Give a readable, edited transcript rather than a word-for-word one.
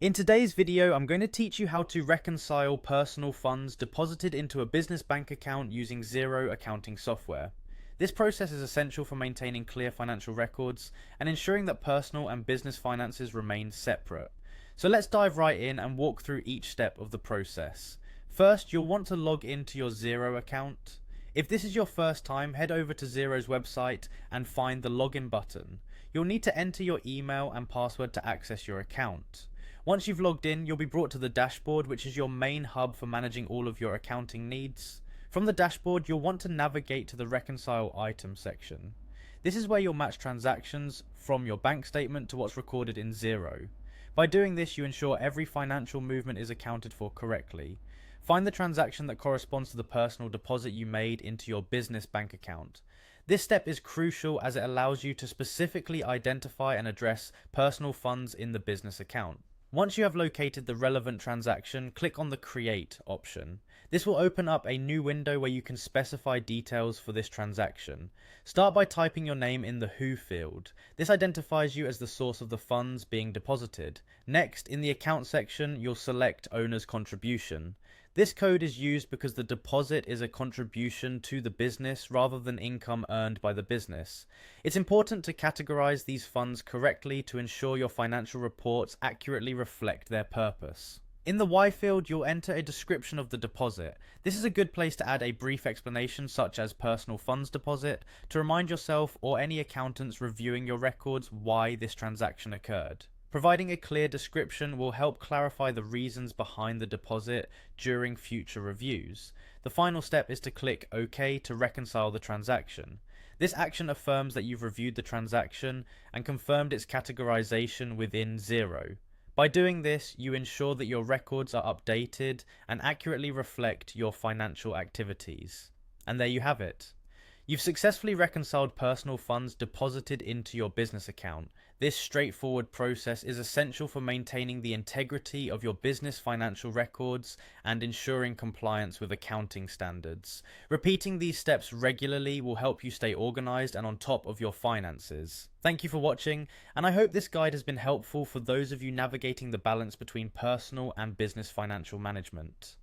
In today's video, I'm going to teach you how to reconcile personal funds deposited into a business bank account using Xero accounting software. This process is essential for maintaining clear financial records and ensuring that personal and business finances remain separate. So let's dive right in and walk through each step of the process. First, you'll want to log into your Xero account. If this is your first time, head over to Xero's website and find the login button. You'll need to enter your email and password to access your account. Once you've logged in, you'll be brought to the dashboard, which is your main hub for managing all of your accounting needs. From the dashboard, you'll want to navigate to the Reconcile items section. This is where you'll match transactions from your bank statement to what's recorded in Xero. By doing this, you ensure every financial movement is accounted for correctly. Find the transaction that corresponds to the personal deposit you made into your business bank account. This step is crucial as it allows you to specifically identify and address personal funds in the business account. Once you have located the relevant transaction, click on the Create option. This will open up a new window where you can specify details for this transaction. Start by typing your name in the Who field. This identifies you as the source of the funds being deposited. Next, in the Account section, you'll select Owner's Contribution. This code is used because the deposit is a contribution to the business rather than income earned by the business. It's important to categorize these funds correctly to ensure your financial reports accurately reflect their purpose. In the Why field, you'll enter a description of the deposit. This is a good place to add a brief explanation such as personal funds deposit to remind yourself or any accountants reviewing your records why this transaction occurred. Providing a clear description will help clarify the reasons behind the deposit during future reviews. The final step is to click OK to reconcile the transaction. This action affirms that you've reviewed the transaction and confirmed its categorization within Xero. By doing this, you ensure that your records are updated and accurately reflect your financial activities. And there you have it. You've successfully reconciled personal funds deposited into your business account. This straightforward process is essential for maintaining the integrity of your business financial records and ensuring compliance with accounting standards. Repeating these steps regularly will help you stay organized and on top of your finances. Thank you for watching, and I hope this guide has been helpful for those of you navigating the balance between personal and business financial management.